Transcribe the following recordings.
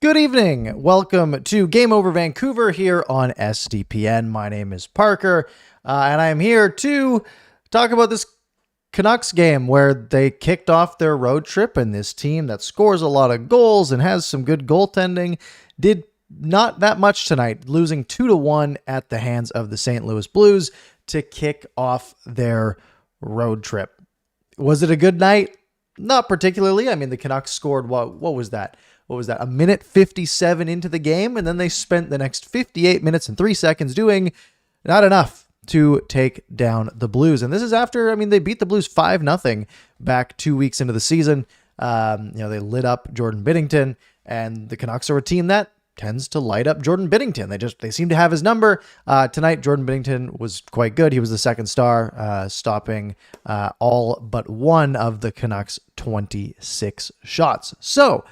Good evening. Welcome to Game Over Vancouver here on SDPN. My name is Parker, and I am here to talk about this Canucks game where they kicked off their road trip, and this team that scores a lot of goals and has some good goaltending did not that much tonight, losing 2-1 at the hands of the St. Louis Blues to kick off their road trip. Was it a good night? Not particularly. I mean, the Canucks scored, what was that? A minute 57 into the game, and then they spent the next 58 minutes and 3 seconds doing not enough to take down the Blues. And this is after, they beat the Blues 5-0 back 2 weeks into the season. They lit up Jordan Binnington, and the Canucks are a team that tends to light up Jordan Binnington. They seem to have his number. Tonight, Jordan Binnington was quite good. He was the second star, stopping all but one of the Canucks' 26 shots. So,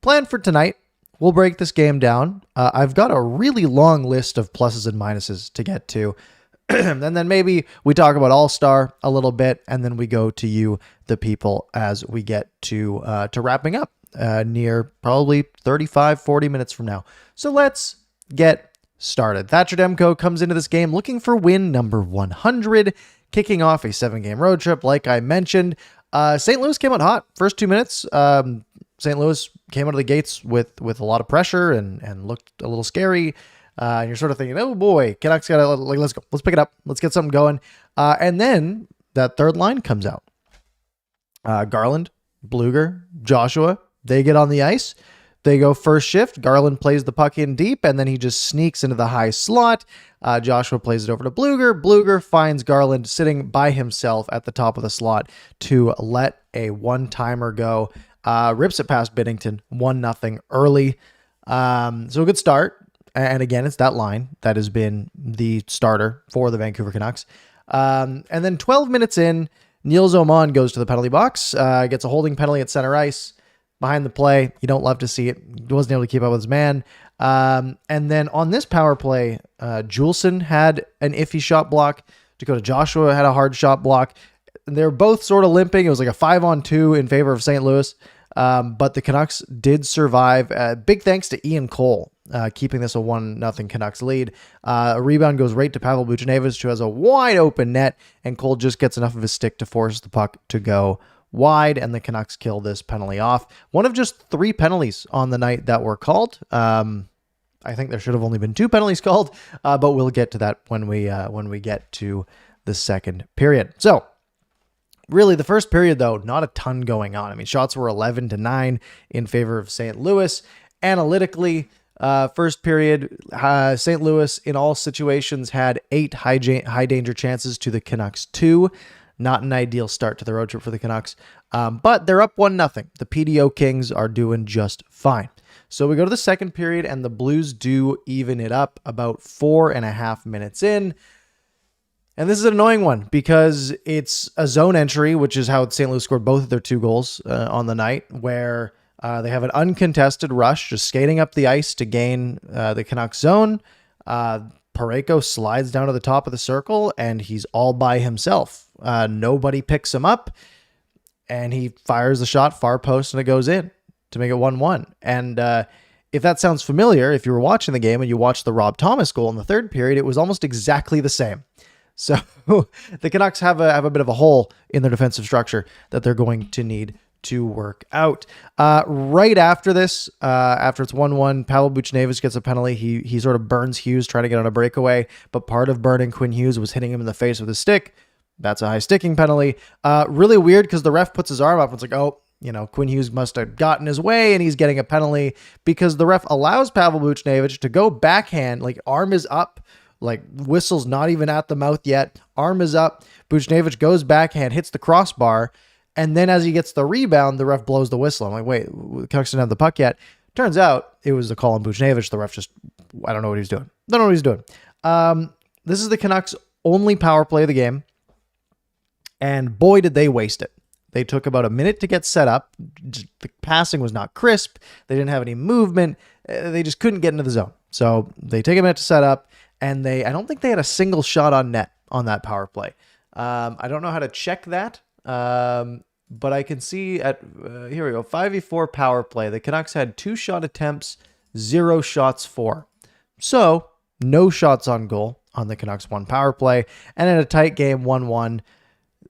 plan for tonight, we'll break this game down. I've got a really long list of pluses and minuses to get to. And then maybe we talk about All-Star a little bit, and then we go to you, the people, as we get to wrapping up near probably 35, 40 minutes from now. So let's get started. Thatcher Demko comes into this game looking for win number 100, kicking off a 7-game road trip, like I mentioned. St. Louis came out hot. First 2 minutes, St. Louis came out of the gates with a lot of pressure and looked a little scary. And you're sort of thinking, oh boy, Canucks gotta, let's go. Let's pick it up. Let's get something going. And then that third line comes out. Garland, Bluger, Joshua, they get on the ice. They go first shift. Garland plays the puck in deep, and then he just sneaks into the high slot. Joshua plays it over to Bluger. Bluger finds Garland sitting by himself at the top of the slot to let a one-timer go. Rips it past Binnington, 1-0 early. So a good start. And again, it's that line that has been the starter for the Vancouver Canucks. And then 12 minutes in, Niels Oman goes to the penalty box, gets a holding penalty at center ice. Behind the play, you don't love to see it. He wasn't able to keep up with his man. And then on this power play, Juleson had an iffy shot block. Dakota Joshua had a hard shot block. They're both sort of limping. It was like a 5-on-2 in favor of St. Louis. But the Canucks did survive. Big thanks to Ian Cole, keeping this a 1-0 Canucks lead. A rebound goes right to Pavel Buchnevich, who has a wide open net, and Cole just gets enough of his stick to force the puck to go wide, and the Canucks kill this penalty off. One of just 3 penalties on the night that were called. I think there should have only been 2 penalties called, but we'll get to that when we get to the second period. So, really, the first period, though, not a ton going on. Shots were 11-9 in favor of St. Louis. Analytically, first period, St. Louis in all situations had 8 high danger chances to the Canucks 2. Not an ideal start to the road trip for the Canucks, but they're up 1-0. The PDO Kings are doing just fine. So we go to the second period, and the Blues do even it up about 4.5 minutes in. And this is an annoying one because it's a zone entry, which is how St. Louis scored both of their 2 goals on the night, where they have an uncontested rush, just skating up the ice to gain the Canucks zone. Parayko slides down to the top of the circle, and he's all by himself. Nobody picks him up, and he fires the shot far post, and it goes in to make it 1-1. And if that sounds familiar, if you were watching the game and you watched the Rob Thomas goal in the third period, it was almost exactly the same. So the Canucks have a bit of a hole in their defensive structure that they're going to need to work out. Right after this, after it's 1-1, Pavel Buchnevich gets a penalty. He sort of burns Hughes trying to get on a breakaway, but part of burning Quinn Hughes was hitting him in the face with his stick. That's a high sticking penalty. Really weird because the ref puts his arm up. It's like, Quinn Hughes must have gotten his way and he's getting a penalty because the ref allows Pavel Buchnevich to go backhand, like arm is up, like whistle's not even at the mouth yet. Arm is up. Buchnevich goes backhand, hits the crossbar. And then as he gets the rebound, the ref blows the whistle. I'm like, wait, the Canucks didn't have the puck yet. Turns out it was a call on Buchnevich. The ref just, I don't know what he was doing. Don't know what he's doing. This is the Canucks' only power play of the game. And boy, did they waste it. They took about a minute to get set up. The passing was not crisp. They didn't have any movement. They just couldn't get into the zone. So they take a minute to set up, and I don't think they had a single shot on net on that power play. I don't know how to check that. But I can see here we go, 5v4 power play. The Canucks had 2 shot attempts 0 shots for. So no shots on goal on the Canucks 1 power play. And in a tight game, 1-1,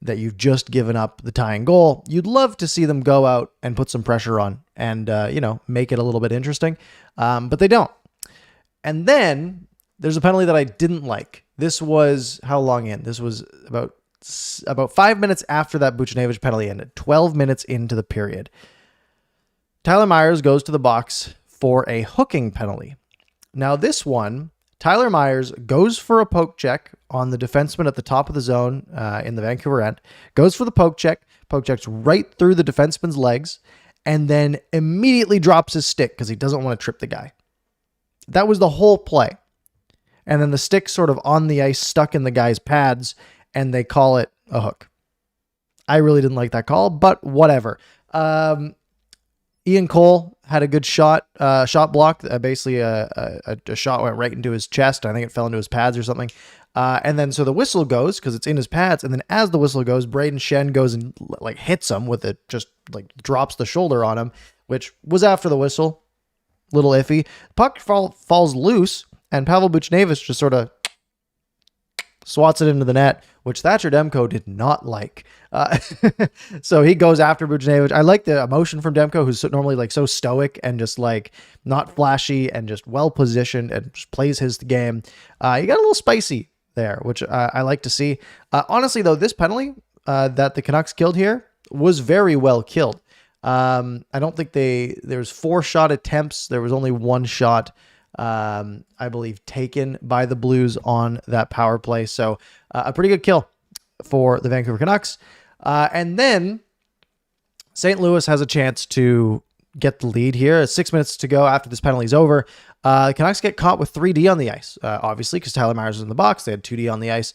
that you've just given up the tying goal, you'd love to see them go out and put some pressure on and, make it a little bit interesting. But they don't. And then there's a penalty that I didn't like. This was how long in? This was about 5 minutes after that Buchnevich penalty ended, 12 minutes into the period. Tyler Myers goes to the box for a hooking penalty. Now this one, Tyler Myers goes for a poke check on the defenseman at the top of the zone in the Vancouver end, goes for the poke checks right through the defenseman's legs, and then immediately drops his stick because he doesn't want to trip the guy. That was the whole play. And then the stick sort of on the ice stuck in the guy's pads, and they call it a hook. I really didn't like that call, but whatever. Ian Cole had a good shot block. Basically, a shot went right into his chest. I think it fell into his pads or something. And then so the whistle goes because it's in his pads. And then as the whistle goes, Braden Shen goes and hits him with it, just drops the shoulder on him, which was after the whistle. Little iffy. Puck falls loose, and Pavel Buchnevich just sort of swats it into the net, which Thatcher Demko did not like. So he goes after Buchnevich. I like the emotion from Demko, who's normally so stoic and just not flashy and just well positioned and just plays his game. He got a little spicy there, which I like to see. Honestly, though, this penalty that the Canucks killed here was very well killed. I don't think there's 4 shot attempts. There was only 1 shot, I believe, taken by the Blues on that power play. So a pretty good kill for the Vancouver Canucks. And then St. Louis has a chance to get the lead here. 6 minutes to go after this penalty is over. The Canucks get caught with 3D on the ice, obviously, because Tyler Myers was in the box. They had 2D on the ice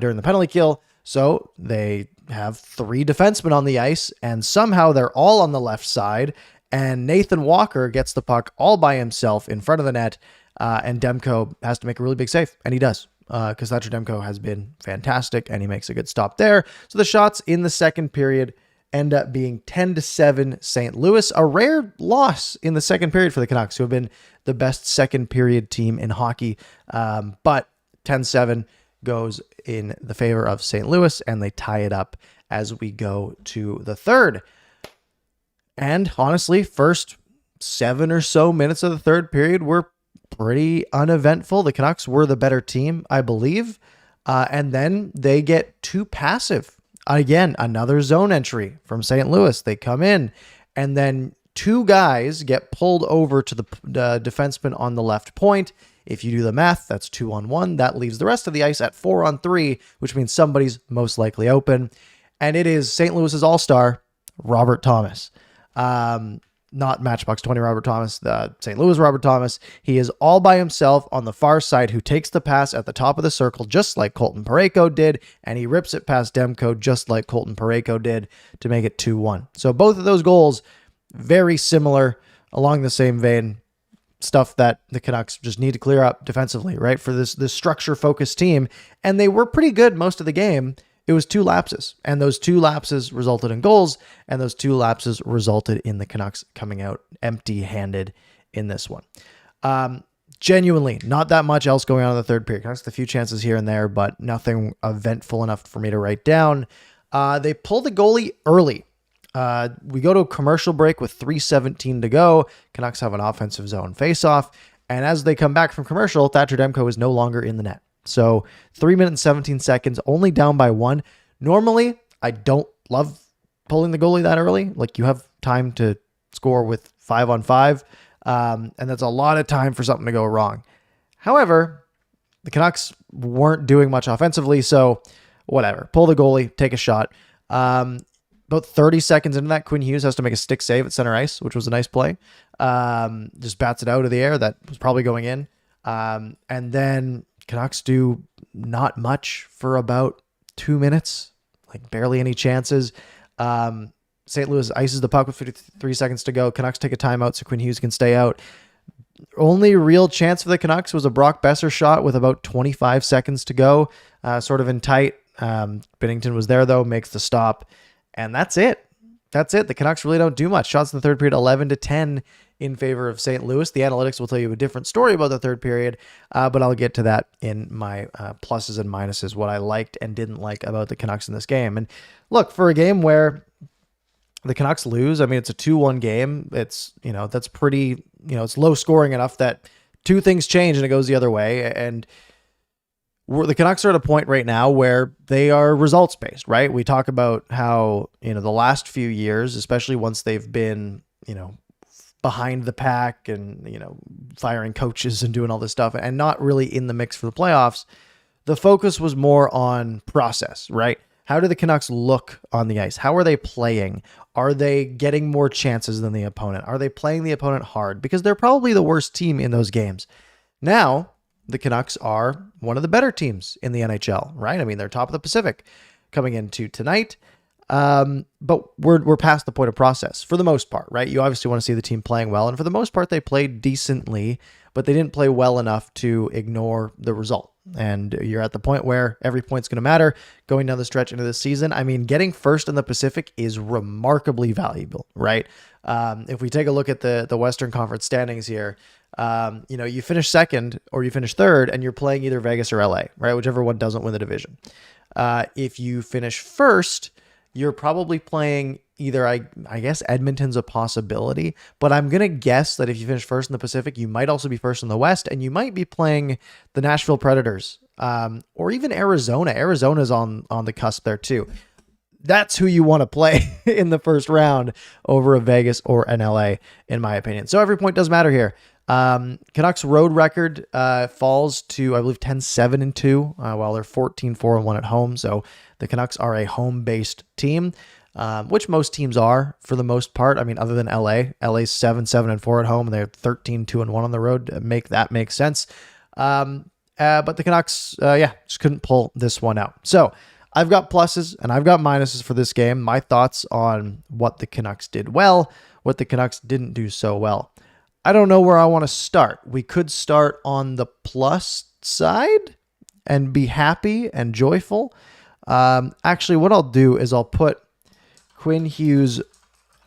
during the penalty kill. So they have 3 defensemen on the ice, and somehow they're all on the left side. And Nathan Walker gets the puck all by himself in front of the net, and Demko has to make a really big save, and he does, because Thatcher Demko has been fantastic, and he makes a good stop there. So the shots in the second period end up being 10-7 St. Louis, a rare loss in the second period for the Canucks, who have been the best second period team in hockey, but 10-7 goes in the favor of St. Louis, and they tie it up as we go to the third. And honestly, first 7 or so minutes of the third period were pretty uneventful. The Canucks were the better team, I believe. And then they get too passive. Again, another zone entry from St. Louis. They come in, and then 2 guys get pulled over to the defenseman on the left point. If you do the math, that's 2-on-1. That leaves the rest of the ice at 4-on-3, which means somebody's most likely open. And it is St. Louis's all-star, Robert Thomas. Not Matchbox 20 Robert Thomas, the St. Louis Robert Thomas. He is all by himself on the far side, who takes the pass at the top of the circle, just like Colton Parayko did, and he rips it past Demko, just like Colton Parayko did, to make it 2-1. So both of those goals, very similar, along the same vein, stuff that the Canucks just need to clear up defensively, right? For this structure-focused team, and they were pretty good most of the game. It was 2 lapses, and those 2 lapses resulted in goals, and those 2 lapses resulted in the Canucks coming out empty-handed in this one. Genuinely, not that much else going on in the third period. Canucks had a few chances here and there, but nothing eventful enough for me to write down. They pull the goalie early. We go to a commercial break with 3:17 to go. Canucks have an offensive zone faceoff, and as they come back from commercial, Thatcher Demko is no longer in the net. So 3 minutes and 17 seconds, only down by 1. Normally, I don't love pulling the goalie that early. You have time to score with 5-on-5, and that's a lot of time for something to go wrong. However, the Canucks weren't doing much offensively, so whatever. Pull the goalie, take a shot. About 30 seconds into that, Quinn Hughes has to make a stick save at center ice, which was a nice play. Just bats it out of the air. That was probably going in. And then Canucks do not much for about 2 minutes, barely any chances. St. Louis ices the puck with 53 seconds to go. Canucks take a timeout so Quinn Hughes can stay out. Only real chance for the Canucks was a Brock Besser shot with about 25 seconds to go, sort of in tight. Binnington was there, though, makes the stop. And that's it. that's it. The Canucks really don't do much. Shots in the third period, 11-10 in favor of St. Louis. The analytics will tell you a different story about the third period, but I'll get to that in my pluses and minuses, what I liked and didn't like about the Canucks in this game. And look, for a game where the Canucks lose, I mean, it's a 2-1 game. It's, that's pretty, it's low scoring enough that two things change and it goes the other way. And the Canucks are at a point right now where they are results based, right? We talk about how, the last few years, especially once they've been, behind the pack and, firing coaches and doing all this stuff and not really in the mix for the playoffs, the focus was more on process, right? How do the Canucks look on the ice? How are they playing? Are they getting more chances than the opponent? Are they playing the opponent hard? Because they're probably the worst team in those games. Now, the Canucks are one of the better teams in the NHL, right? I mean, they're top of the Pacific coming into tonight. But we're past the point of process for the most part, right? You obviously want to see the team playing well. And for the most part, they played decently, but they didn't play well enough to ignore the result. And you're at the point where every point's going to matter going down the stretch into this season. I mean, getting first in the Pacific is remarkably valuable, right? If we take a look at the Western Conference standings here, you finish second or you finish third and you're playing either Vegas or LA, right? Whichever one doesn't win the division. If you finish first, you're probably playing either, I guess Edmonton's a possibility, but I'm going to guess that if you finish first in the Pacific, you might also be first in the West, and you might be playing the Nashville Predators, or even Arizona. Arizona's on the cusp there too. That's who you want to play in the first round over a Vegas or an LA, in my opinion. So every point does matter here. Canucks road record falls to, I believe, 10-7-2, while they're 14-4-1 at home. So the Canucks are a home-based team, which most teams are for the most part. I mean, other than LA. LA's 7-7-4 at home, and they're 13-2-1 on the road. That makes sense. But the Canucks, just couldn't pull this one out. So I've got pluses and I've got minuses for this game. My thoughts on what the Canucks did well, what the Canucks didn't do so well. I don't know where I want to start. We could start on the plus side and be happy and joyful. Actually, what I'll do is I'll put Quinn Hughes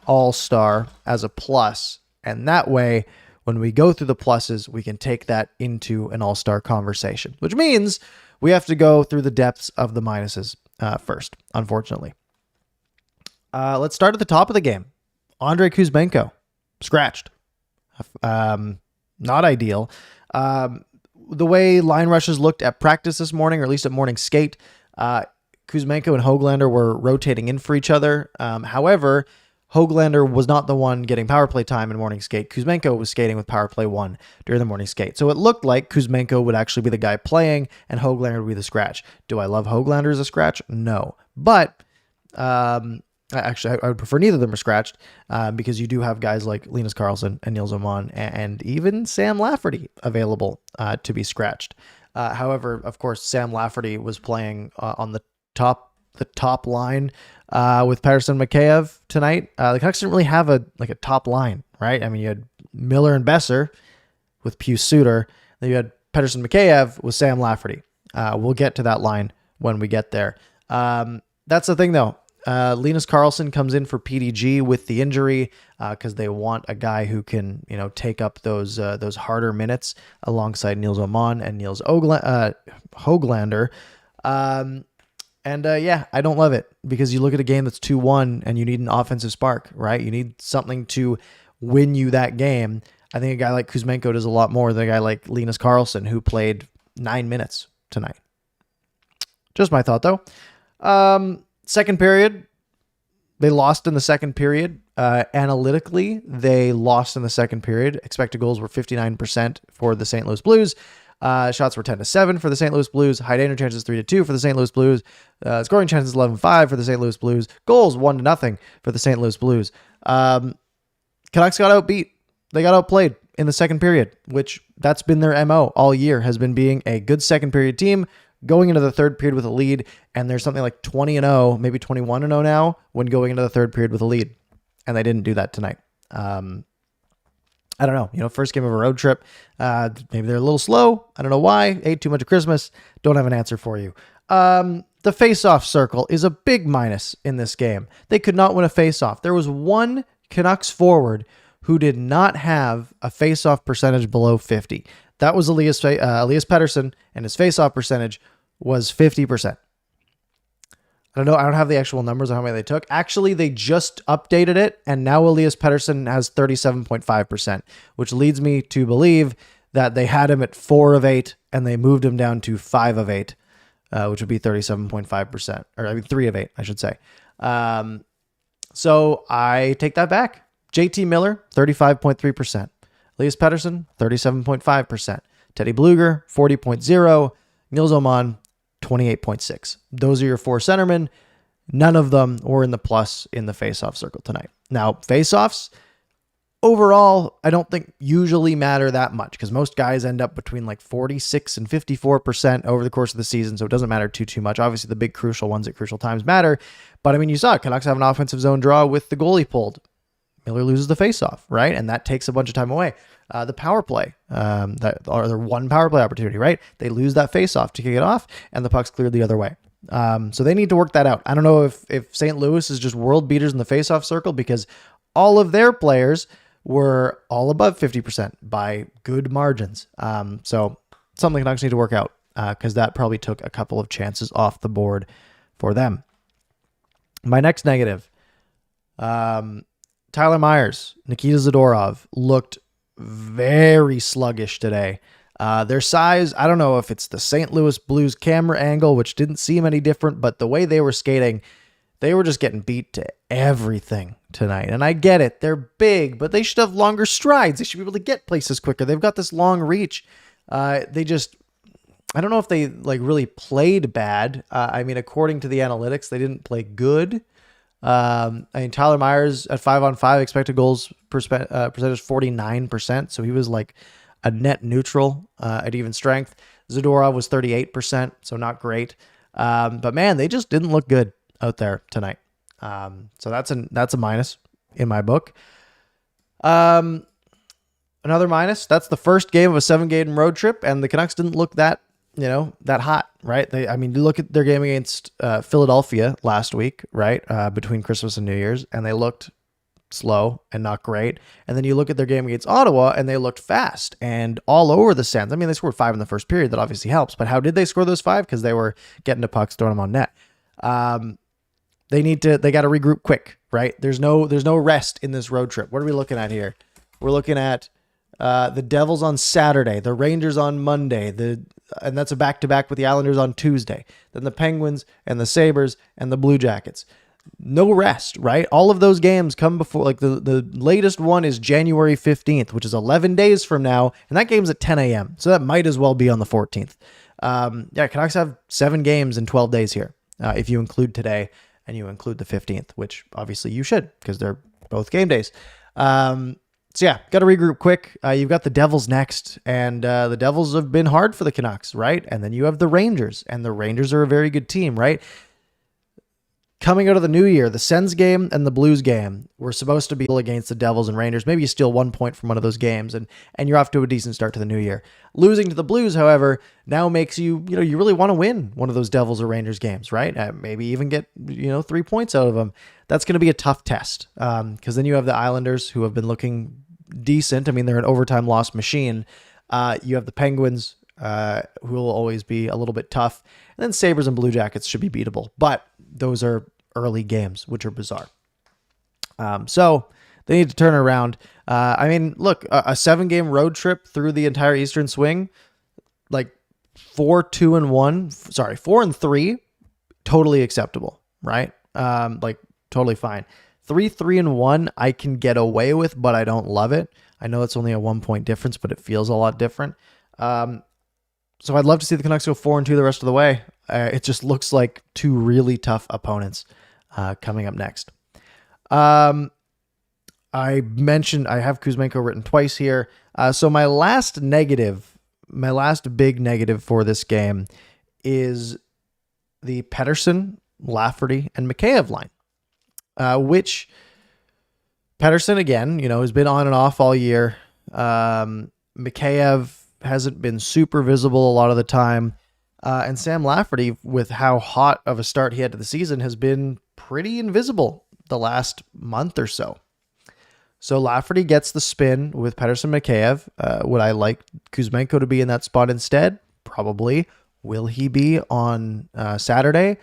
All-Star as a plus, and that way, when we go through the pluses, we can take that into an All-Star conversation, which means we have to go through the depths of the minuses first, unfortunately. Let's start at the top of the game. Andrei Kuzmenko, scratched. Not ideal. The way line rushes looked at practice this morning, or at least at morning skate, Kuzmenko and Höglander were rotating in for each other. However, Höglander was not the one getting power play time in morning skate. Kuzmenko was skating with power play 1 during the morning skate. So it looked like Kuzmenko would actually be the guy playing and Höglander would be the scratch. Do I love Höglander as a scratch? No. But actually, I would prefer neither of them are scratched because you do have guys like Linus Karlsson and Nils Åman and even Sam Lafferty available to be scratched. However, of course, Sam Lafferty was playing on the top line with Patterson Mikheyev tonight. The Canucks didn't really have a top line, right? I mean, you had Miller and Besser with Pius Suter. Then you had Patterson Mikheyev with Sam Lafferty. We'll get to that line when we get there. That's the thing, though. Linus Karlsson comes in for PDG with the injury because they want a guy who can, take up those harder minutes alongside Nils Åman and Nils Höglander. I don't love it because you look at a game that's 2-1 and you need an offensive spark, right? You need something to win you that game. I think a guy like Kuzmenko does a lot more than a guy like Linus Karlsson, who played 9 minutes tonight. Just my thought, though. Second period, they lost in the second period. Analytically, they lost in the second period. Expected goals were 59% for the St. Louis Blues. Shots were 10-7 for the St. Louis Blues. High danger chances 3-2 for the St. Louis Blues. Scoring chances 11-5 for the St. Louis Blues. Goals 1-0 for the St. Louis Blues. Canucks got outbeat. They got outplayed in the second period, which that's been their MO all year, has been being a good second period team, going into the third period with a lead, and there's something like 20-0, maybe 21-0 now when going into the third period with a lead, and they didn't do that tonight. I don't know, first game of a road trip, maybe they're a little slow. I don't know why. Ate too much of Christmas. Don't have an answer for you. The face-off circle is a big minus in this game. They could not win a face-off. There was one Canucks forward who did not have a face-off percentage below 50. That was Elias Pettersson, and his face-off percentage was 50%. I don't know. I don't have the actual numbers on how many they took. Actually, they just updated it, and now Elias Pettersson has 37.5%, which leads me to believe that they had him at 4 of 8, and they moved him down to 5 of 8, which would be 37.5%, or I mean 3 of 8, I should say. So I take that back. JT Miller, 35.3%. Elias Pettersson, 37.5%. Teddy Bluger, 40.0%. Nils Oman, 28.6%. Those are your 4 centermen. None of them were in the plus in the face-off circle tonight. Now, face-offs, overall, I don't think usually matter that much because most guys end up between like 46 and 54% over the course of the season, so it doesn't matter too much. Obviously, the big crucial ones at crucial times matter, but I mean, you saw it. Canucks have an offensive zone draw with the goalie pulled. Miller loses the face-off, right? And that takes a bunch of time away. The power play, their one power play opportunity, right? They lose that face-off to kick it off, and the puck's cleared the other way. So they need to work that out. I don't know if St. Louis is just world beaters in the face-off circle because all of their players were all above 50% by good margins. So something Canucks need to work out because that probably took a couple of chances off the board for them. My next negative, Tyler Myers, Nikita Zadorov looked very sluggish today. Their size, I don't know if it's the St. Louis Blues camera angle, which didn't seem any different, but the way they were skating, they were just getting beat to everything tonight. And I get it. They're big, but they should have longer strides. They should be able to get places quicker. They've got this long reach. I don't know if they like really played bad. I mean, according to the analytics, they didn't play good. I mean, Tyler Myers at 5-on-5 expected goals percentage 49%. So he was like a net neutral at even strength. Zadorov was 38%, so not great. But man, they just didn't look good out there tonight. So that's a minus in my book. Another minus. That's the first game of a 7-game road trip, and the Canucks didn't look that hot, right? You look at their game against Philadelphia last week, right? Between Christmas and New Year's, and they looked slow and not great. And then you look at their game against Ottawa, and they looked fast and all over the Sens. I mean, they scored 5 in the first period. That obviously helps. But how did they score those 5? Because they were getting to pucks, throwing them on net. They got to regroup quick, right? There's no rest in this road trip. What are we looking at here? We're looking at the Devils on Saturday, the Rangers on Monday, and that's a back-to-back with the Islanders on Tuesday. Then the Penguins and the Sabres and the Blue Jackets. No rest, right? All of those games come before, like the latest one is January 15th, which is 11 days from now, and that game's at 10 a.m., so that might as well be on the 14th. Canucks have 7 games in 12 days here, if you include today and you include the 15th, which obviously you should because they're both game days. So yeah, got to regroup quick. You've got the Devils next, and the Devils have been hard for the Canucks, right? And then you have the Rangers, and the Rangers are a very good team, right? Coming out of the new year, the Sens game and the Blues game were supposed to be against the Devils and Rangers. Maybe you steal 1 point from one of those games, and you're off to a decent start to the new year. Losing to the Blues, however, now makes you really want to win one of those Devils or Rangers games, right? Maybe even get 3 points out of them. That's going to be a tough test because then you have the Islanders who have been looking decent. I mean, they're an overtime loss machine. You have the Penguins who will always be a little bit tough. And then Sabres and Blue Jackets should be beatable. But those are early games, which are bizarre. So they need to turn it around. Look, a 7-game road trip through the entire Eastern swing, like 4-2-1, 4-3, totally acceptable, right? Totally fine. 3-3-1, I can get away with, but I don't love it. I know it's only a 1-point difference, but it feels a lot different. So I'd love to see the Canucks go 4-2 the rest of the way. It just looks like 2 really tough opponents coming up next. I mentioned I have Kuzmenko written twice here. So my last big negative for this game is the Pettersson, Lafferty, and Mikheyev line. Which Pettersson, again, has been on and off all year. Mikheyev hasn't been super visible a lot of the time. And Sam Lafferty, with how hot of a start he had to the season, has been pretty invisible the last month or so. So Lafferty gets the spin with Pettersson Mikheyev. Would I like Kuzmenko to be in that spot instead? Probably. Will he be on Saturday?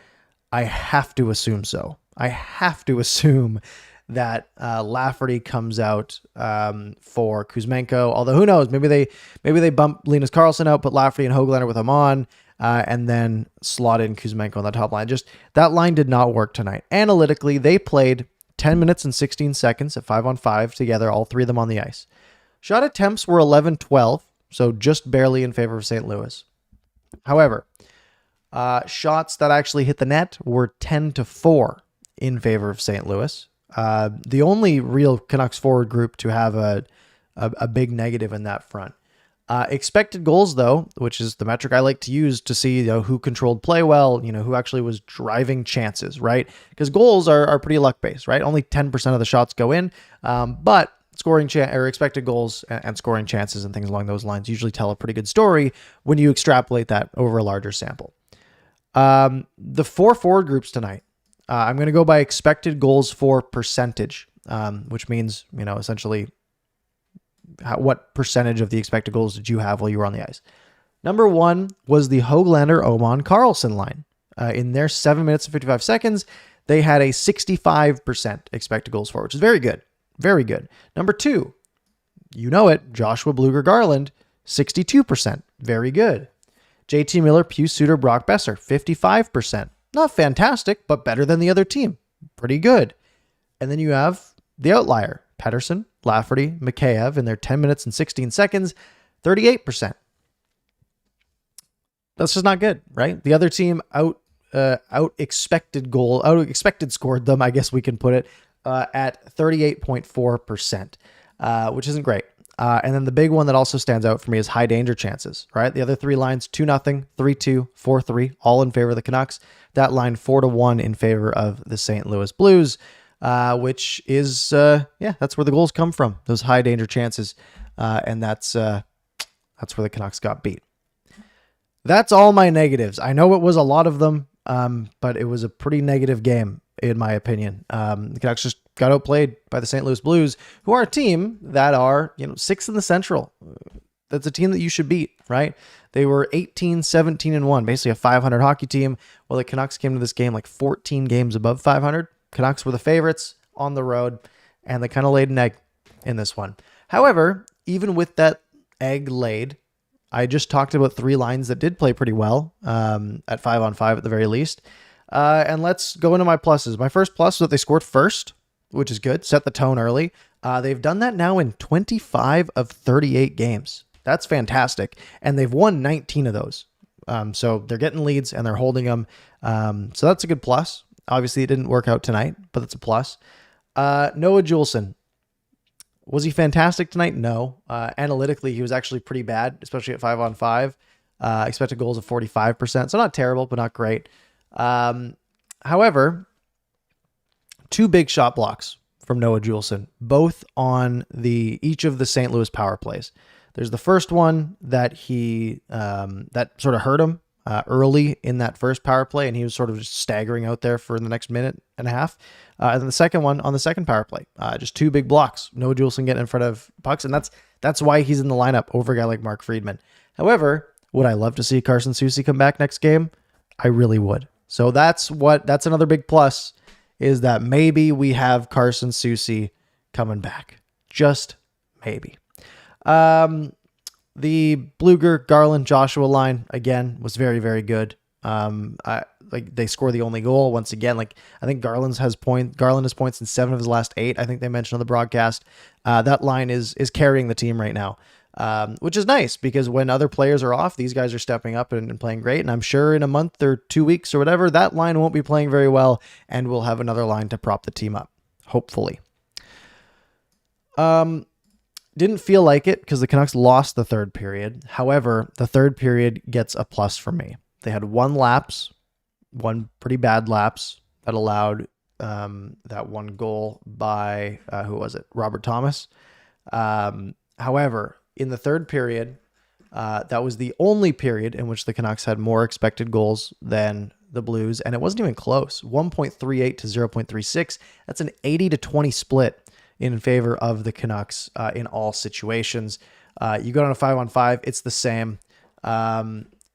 I have to assume so. I have to assume that Lafferty comes out for Kuzmenko. Although who knows? Maybe they bump Linus Karlsson out, put Lafferty and Höglander with him on, and then slot in Kuzmenko on the top line. Just that line did not work tonight. Analytically, they played 10 minutes and 16 seconds at 5-on-5 together, all three of them on the ice. Shot attempts were 11-12, so just barely in favor of St. Louis. However, shots that actually hit the net were 10-4 in favor of St. Louis. The only real Canucks forward group to have a big negative in that front. Expected goals, though, which is the metric I like to use to see who controlled play well, who actually was driving chances, right? Because goals are pretty luck-based, right? Only 10% of the shots go in, but scoring or expected goals and scoring chances and things along those lines usually tell a pretty good story when you extrapolate that over a larger sample. The four forward groups tonight, I'm going to go by expected goals for percentage, which means, essentially what percentage of the expected goals did you have while you were on the ice? Number one was the Höglander-Oman-Karlsson line. In their 7 minutes and 55 seconds, they had a 65% expected goals for, which is very good. Very good. Number two, Joshua Blueger-Garland, 62%. Very good. JT Miller, Pius Suter, Brock Besser, 55%. Not fantastic, but better than the other team. Pretty good. And then you have the outlier, Pettersson, Lafferty, Mikheyev in their 10 minutes and 16 seconds, 38%. That's just not good, right? The other team out expected scored them, I guess we can put it, at 38.4%, which isn't great. And then the big one that also stands out for me is high danger chances, right? The other three lines, 2-0, 3-2, 4-3, all in favor of the Canucks. That line 4-1 in favor of the St. Louis Blues, which is, that's where the goals come from, those high danger chances. And that's where the Canucks got beat. That's all my negatives. I know it was a lot of them, but it was a pretty negative game, in my opinion. The Canucks just got outplayed by the St. Louis Blues, who are a team that are, sixth in the Central. That's a team that you should beat, right? They were 18-17-1, basically a 500 hockey team, while the Canucks came to this game like 14 games above 500. Canucks were the favorites on the road, and they kind of laid an egg in this one. However, even with that egg laid, I just talked about three lines that did play pretty well at 5-on-5 at the very least. And let's go into my pluses. My first plus was that they scored first, which is good. Set the tone early. They've done that now in 25 of 38 games. That's fantastic. And they've won 19 of those. So they're getting leads and they're holding them. So that's a good plus. Obviously, it didn't work out tonight, but that's a plus. Noah Juulsen. Was he fantastic tonight? No. Analytically, he was actually pretty bad, especially at 5-on-5. Expected goals of 45%. So not terrible, but not great. However, two big shot blocks from Noah Juulsen, both on each of the St. Louis power plays. There's the first one that that sort of hurt him early in that first power play, and he was sort of just staggering out there for the next minute and a half. And then the second one on the second power play, just two big blocks. Noah Juulsen getting in front of pucks, and that's why he's in the lineup over a guy like Mark Friedman. However, would I love to see Carson Soucy come back next game? I really would. So that's another big plus, is that maybe we have Carson Soucy coming back. Just maybe. The Blueger, Garland, Joshua line, again, was very, very good. They score the only goal once again. I think Garland has points in 7 of his last 8. I think they mentioned on the broadcast. That line is carrying the team right now. Which is nice, because when other players are off, these guys are stepping up and playing great. And I'm sure in a month or 2 weeks or whatever, that line won't be playing very well, and we'll have another line to prop the team up, hopefully. Didn't feel like it because the Canucks lost the third period. However, the third period gets a plus from me. They had one pretty bad lapse that allowed that one goal by, who was it? Robert Thomas. However, in the third period, That was the only period in which the Canucks had more expected goals than the Blues, and it wasn't even close. 1.38 to 0.36. That's an 80-20 split in favor of the Canucks in all situations. You go on a 5-on-5, it's the same.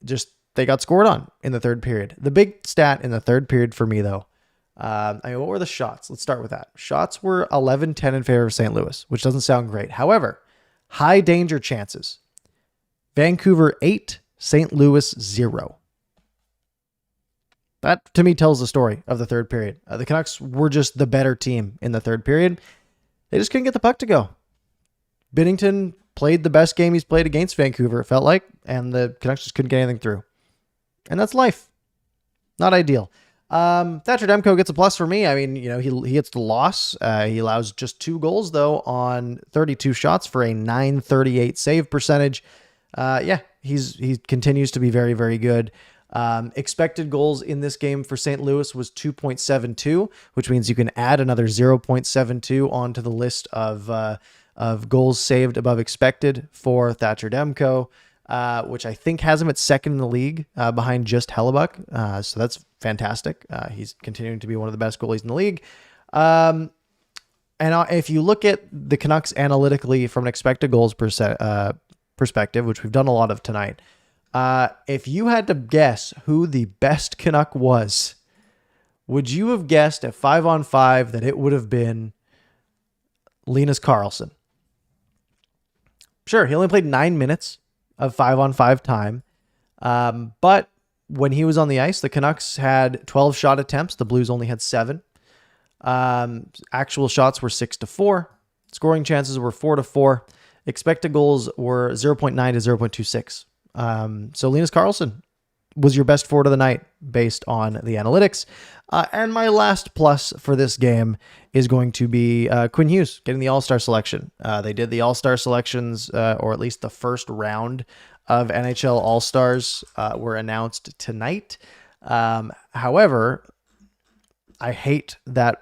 Just they got scored on in the third period. The big stat in the third period for me, though, what were the shots? Let's start with that. Shots were 11-10 in favor of St. Louis, which doesn't sound great. However, high danger chances. Vancouver 8, St. Louis 0. That, to me, tells the story of the third period. The Canucks were just the better team in the third period. They just couldn't get the puck to go. Binnington played the best game he's played against Vancouver, it felt like, and the Canucks just couldn't get anything through. And that's life. Not ideal. Thatcher Demko gets a plus for me. I mean, he gets the loss. He allows just 2 goals, though, on 32 shots for a .938 save percentage. He continues to be very, very good. Expected goals in this game for St. Louis was 2.72, which means you can add another 0.72 onto the list of goals saved above expected for Thatcher Demko, which I think has him at second in the league behind just Hellebuck. So that's fantastic. He's continuing to be one of the best goalies in the league. And if you look at the Canucks analytically from an expected goals perspective, which we've done a lot of tonight, if you had to guess who the best Canuck was, would you have guessed at 5-on-5 that it would have been Linus Karlsson? Sure, he only played 9 minutes of 5-on-5 time, but when he was on the ice, the Canucks had 12 shot attempts. The Blues only had 7. Actual shots were 6-4. Scoring chances were 4-4. Expected goals were 0.9 to 0.26. So Linus Karlsson was your best forward of the night based on the analytics. And my last plus for this game is going to be Quinn Hughes getting the All-Star selection. They did the All-Star selections, or at least the first round of NHL All-Stars were announced tonight. However, I hate that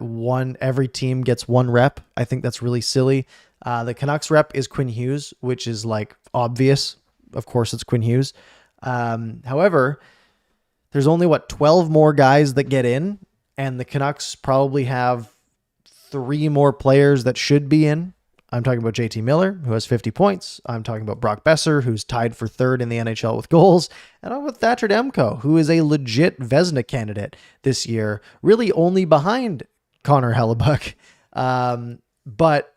every team gets 1 rep. I think that's really silly. The Canucks rep is Quinn Hughes, which is like obvious. Of course, it's Quinn Hughes. However, there's only 12 more guys that get in, and the Canucks probably have 3 more players that should be in. I'm talking about JT Miller, who has 50 points. I'm talking about Brock Besser, who's tied for 3rd in the NHL with goals. And I'm with Thatcher Demko, who is a legit Vezina candidate this year, really only behind Connor Hellebuck. But,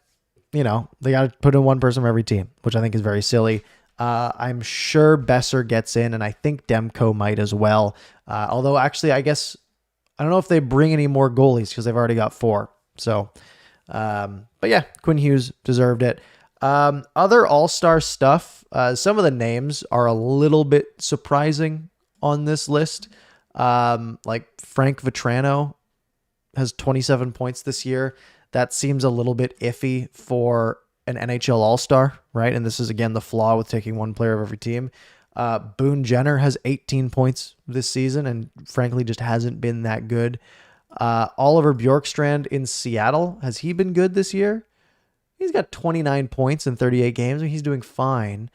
they got to put in 1 person from every team, which I think is very silly. I'm sure Besser gets in, and I think Demko might as well. Although, actually, I guess, I don't know if they bring any more goalies because they've already got 4. So, but yeah, Quinn Hughes deserved it. Other All-Star stuff, some of the names are a little bit surprising on this list. Like Frank Vetrano has 27 points this year. That seems a little bit iffy for an NHL All-Star, right? And this is, again, the flaw with taking 1 player of every team. Boone Jenner has 18 points this season and frankly just hasn't been that good. Oliver Bjorkstrand in Seattle, has he been good this year? He's got 29 points in 38 games. I mean, he's doing fine.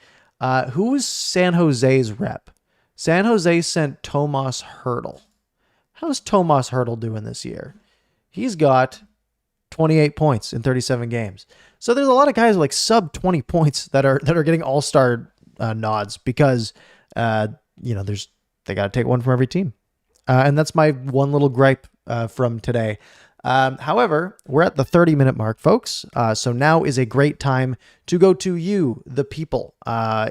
Who was San Jose's rep? San Jose sent Tomas Hertl. How's Tomas Hertl doing this year? He's got 28 points in 37 games. So there's a lot of guys like sub 20 points that are getting all-star nods because they got to take 1 from every team. And that's my one little gripe from today. However, we're at the 30-minute mark, folks. So now is a great time to go to you, the people.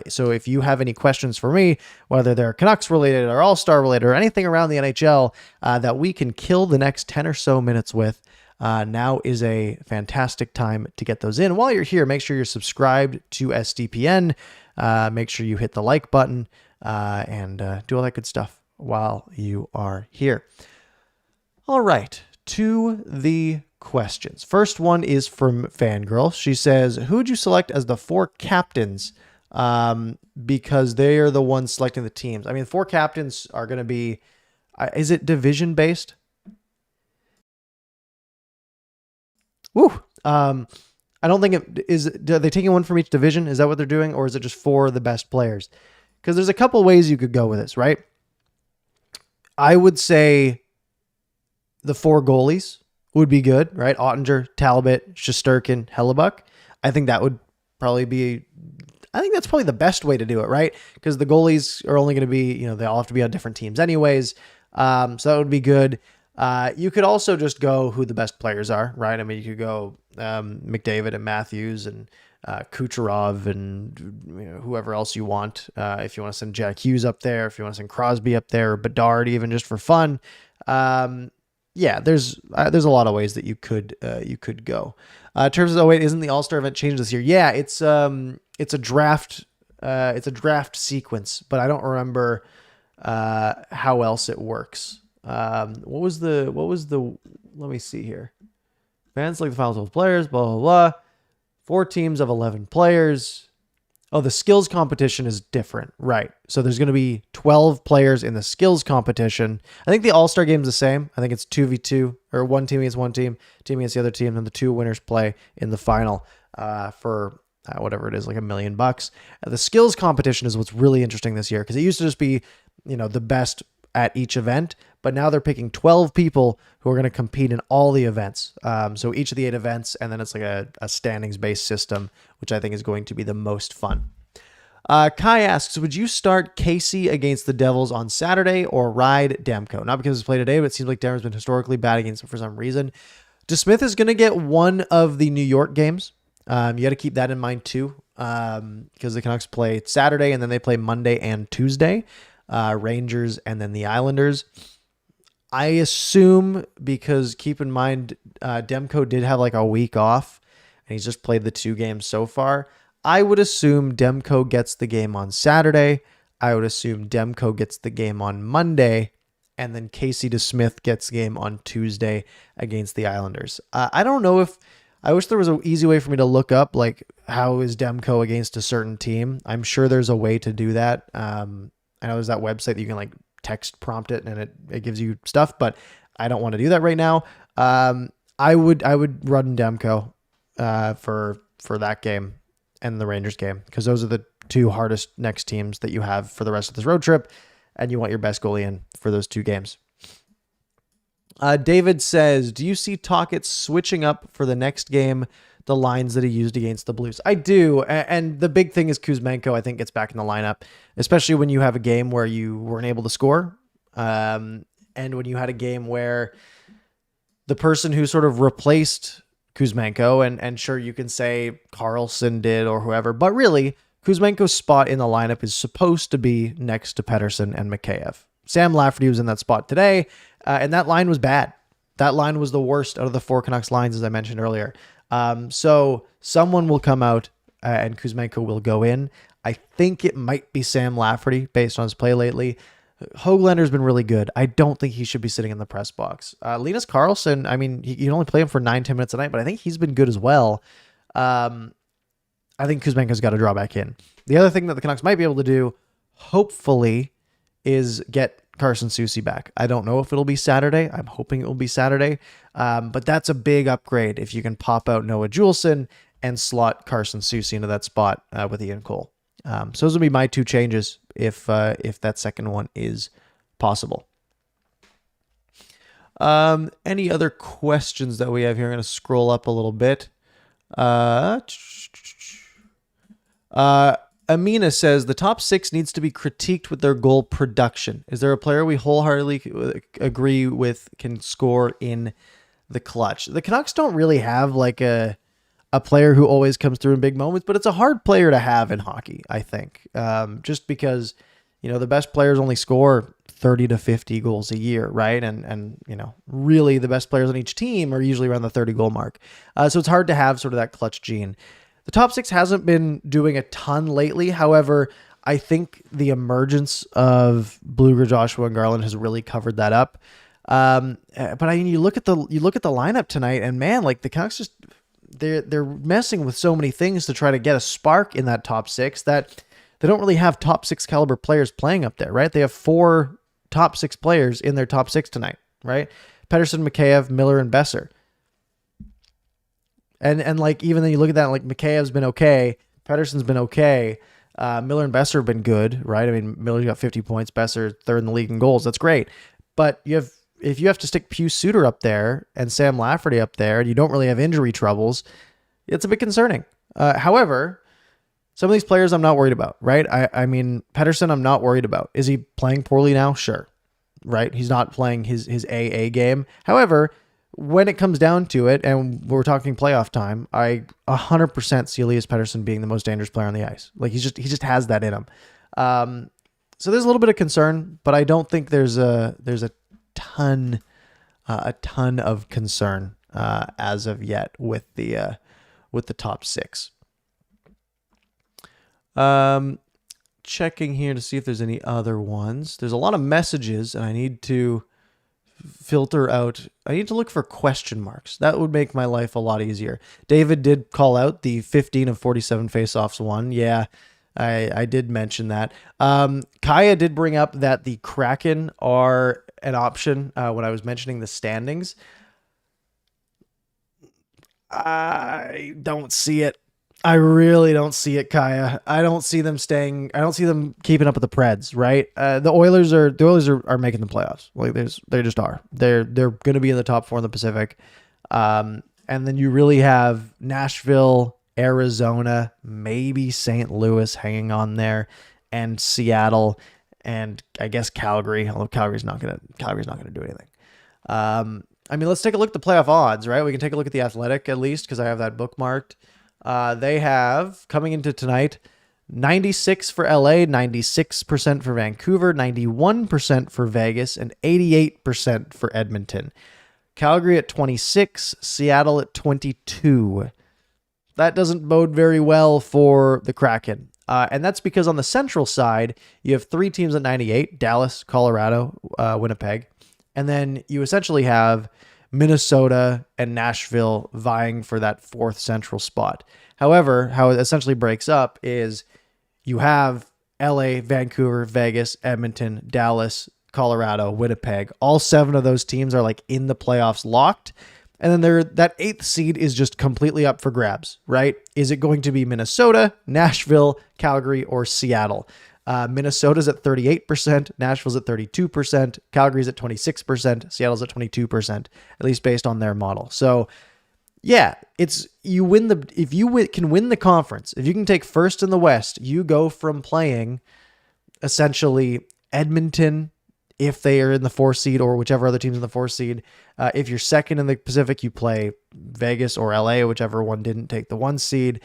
So if you have any questions for me, whether they're Canucks related or All-Star related or anything around the NHL that we can kill the next 10 or so minutes with, now is a fantastic time to get those in. While you're here, make sure you're subscribed to SDPN. Make sure you hit the like button and do all that good stuff while you are here. All right, to the questions. First one is from Fangirl. She says, who would you select as the 4 captains? Because they are the ones selecting the teams. I mean, 4 captains are going to be, is it division based? Woo. I don't think it is. Are they taking one from each division? Is that what they're doing? Or is it just for the best players? Because there's a couple ways you could go with this, right? I would say the 4 goalies would be good, right? Ottinger, Talbot, Shesterkin, Hellebuck. I think that would probably be, I think that's probably the best way to do it, right? Because the goalies are only going to be, they all have to be on different teams anyways. So that would be good. You could also just go who the best players are, right? I mean, you could go McDavid and Matthews and Kucherov and whoever else you want. If you want to send Jack Hughes up there, if you want to send Crosby up there, or Bedard even just for fun. Yeah, there's a lot of ways that you could go. In terms of, isn't the All-Star event changed this year? Yeah, it's a draft sequence, but I don't remember how else it works. What was the let me see here. Fans select the final 12 players, blah blah blah. 4 teams of 11 players. Oh, the skills competition is different, right? So there's going to be 12 players in the skills competition. I think the All-Star game is the same. I think it's 2v2, or one team against one team against the other team, and the 2 winners play in the final for whatever it is, like $1 million. The skills competition is what's really interesting this year, because it used to just be, the best at each event, but now they're picking 12 people who are going to compete in all the events. So each of the 8 events, and then it's like a standings-based system, which I think is going to be the most fun. Kai asks, would you start Casey against the Devils on Saturday or ride Demko? Not because it's played today, but it seems like Denver's been historically bad against him for some reason. DeSmith is going to get one of the New York games. You got to keep that in mind too, because the Canucks play Saturday and then they play Monday and Tuesday. Rangers and then the Islanders. I assume, because keep in mind, Demko did have like a week off and he's just played the 2 games so far. I would assume Demko gets the game on Saturday. I would assume Demko gets the game on Monday, and then Casey DeSmith gets the game on Tuesday against the Islanders. I don't know if, I wish there was an easy way for me to look up, like, how is Demko against a certain team. I'm sure there's a way to do that. I know there's that website that you can like text prompt it and it gives you stuff, but I don't want to do that right now. I would run Demko for that game and the Rangers game, because those are the 2 hardest next teams that you have for the rest of this road trip, and you want your best goalie in for those 2 games. David says, do you see Tocchet switching up for the next game the lines that he used against the Blues? I do, and the big thing is Kuzmenko, I think, gets back in the lineup, especially when you have a game where you weren't able to score, and when you had a game where the person who sort of replaced Kuzmenko, and sure, you can say Carlson did or whoever, but really, Kuzmenko's spot in the lineup is supposed to be next to Pettersson and Mikheyev. Sam Lafferty was in that spot today, and that line was bad. That line was the worst out of the 4 Canucks lines, as I mentioned earlier. So someone will come out and Kuzmenko will go in. I think it might be Sam Lafferty based on his play lately. Höglander's been really good. I don't think he should be sitting in the press box. Linus Karlsson, I mean, you can only play him for 9-10 minutes a night, but I think he's been good as well. I think Kuzmenko's got to draw back in. The other thing that the Canucks might be able to do, hopefully, is get Carson Soucy back. I don't know if it'll be Saturday. I'm hoping it will be Saturday. But that's a big upgrade if you can pop out Noah Juleson and slot Carson Soucy into that spot with Ian Cole. So those will be my 2 changes if that second one is possible. Any other questions that we have here? I'm going to scroll up a little bit. Amina says, the top 6 needs to be critiqued with their goal production. Is there a player we wholeheartedly agree with can score in the clutch? The Canucks don't really have like a player who always comes through in big moments, but it's a hard player to have in hockey, I think. Just because, the best players only score 30 to 50 goals a year, right? And really the best players on each team are usually around the 30 goal mark. So it's hard to have sort of that clutch gene. The top 6 hasn't been doing a ton lately. However, I think the emergence of Blueger, Joshua, and Garland has really covered that up. But I mean, you look at the lineup tonight, and man, like the Canucks just they're messing with so many things to try to get a spark in that top 6 that they don't really have top 6 caliber players playing up there, right? They have 4 top 6 players in their top 6 tonight, right? Pettersson, Mikheyev, Miller, and Besser. And like, even then you look at that, like Mikheyev's been okay. Pettersson's been okay. Miller and Besser have been good, right? I mean, Miller's got 50 points. Besser third in the league in goals. That's great. But if you have to stick Pius Suter up there and Sam Lafferty up there, and you don't really have injury troubles, it's a bit concerning. However, some of these players I'm not worried about, right? I mean, Pettersson I'm not worried about. Is he playing poorly now? Sure, right? He's not playing his AA game. However, when it comes down to it, and we're talking playoff time, I 100% see Elias Pettersson being the most dangerous player on the ice. Like he just has that in him. So there's a little bit of concern, but I don't think there's a ton of concern as of yet with the top six. Checking here to see if there's any other ones. There's a lot of messages, and I need to filter out. I need to look for question marks. That would make my life a lot easier. David did call out the 15 of 47 faceoffs won. Yeah, I did mention that. Kaya did bring up that the Kraken are an option when I was mentioning the standings. I don't see it. I really don't see it, Kaya. I don't see them staying. I don't see them keeping up with the Preds, right? The Oilers are making the playoffs. Like they just are. They're going to be in the top four in the Pacific. And then you really have Nashville, Arizona, maybe St. Louis hanging on there, and Seattle, and I guess Calgary. Although Calgary's not gonna do anything. I mean, let's take a look at the playoff odds, right? We can take a look at the Athletic at least because I have that bookmarked. They have, coming into tonight, 96 for LA, 96% for Vancouver, 91% for Vegas, and 88% for Edmonton. Calgary at 26, Seattle at 22. That doesn't bode very well for the Kraken. And that's because on the Central side, you have three teams at 98, Dallas, Colorado, Winnipeg. And then you essentially have Minnesota and Nashville vying for that fourth Central spot. However, how it essentially breaks up is you have LA, Vancouver, Vegas, Edmonton, Dallas, Colorado, Winnipeg. All seven of those teams are like in the playoffs locked. And then that eighth seed is just completely up for grabs, right? Is it going to be Minnesota, Nashville, Calgary, or Seattle? Minnesota's at 38%, Nashville's at 32%, Calgary's at 26%, Seattle's at 22%, at least based on their model. So yeah, if you can win the conference, if you can take first in the West, you go from playing essentially Edmonton, if they are in the 4 seed, or whichever other team's in the 4 seed. If you're second in the Pacific, you play Vegas or LA, whichever one didn't take the 1 seed.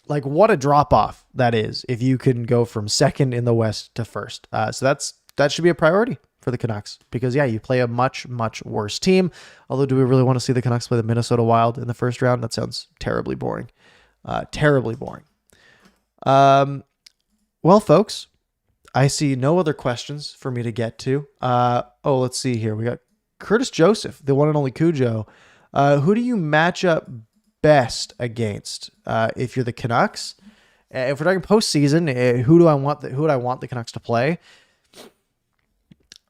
Like what a drop off that is if you can go from second in the West to first. So that should be a priority for the Canucks because you play a much, much worse team. Although, do we really want to see the Canucks play the Minnesota Wild in the first round? That sounds terribly boring. Terribly boring. Well, folks, I see no other questions for me to get to. Let's see here. We got Curtis Joseph, the one and only Cujo. Who do you match up best against if you're the Canucks? If we're talking postseason, who do I want the Canucks to play?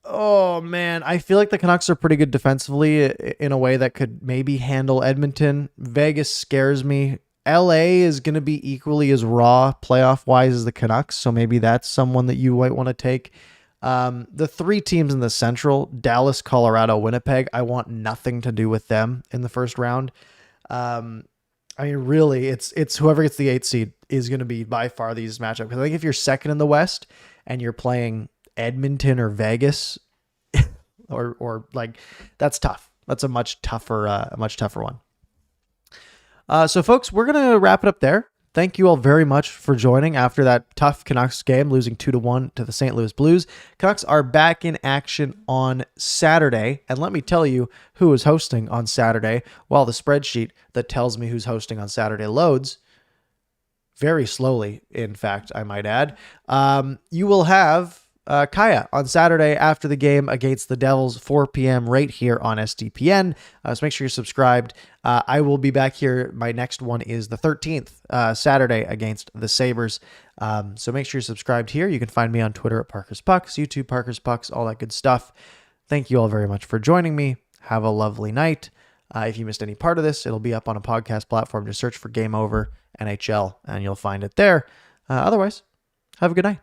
Oh man, I feel like the Canucks are pretty good defensively in a way that could maybe handle Edmonton. Vegas scares me. LA is going to be equally as raw playoff wise as the Canucks, so maybe that's someone that you might want to take. The three teams in the Central, Dallas, Colorado, Winnipeg, I want nothing to do with them in the first round. I mean, really, it's whoever gets the 8th seed is going to be by far the easiest matchup. Because I think if you're second in the West and you're playing Edmonton or Vegas, or like, that's tough. That's a much tougher one. So folks, we're going to wrap it up there. Thank you all very much for joining after that tough Canucks game, losing 2-1 to the St. Louis Blues. Canucks are back in action on Saturday. And let me tell you who is hosting on Saturday, while the spreadsheet that tells me who's hosting on Saturday loads very slowly, in fact, I might add. You will have Kaya on Saturday after the game against the Devils, 4 p.m. right here on SDPN. So make sure you're subscribed. I will be back here. My next one is the 13th, Saturday against the Sabres. So make sure you're subscribed here. You can find me on Twitter at Parker's Pucks, YouTube Parker's Pucks, all that good stuff. Thank you all very much for joining me. Have a lovely night. If you missed any part of this, it'll be up on a podcast platform. Just search for Game Over NHL and you'll find it there. Otherwise, have a good night.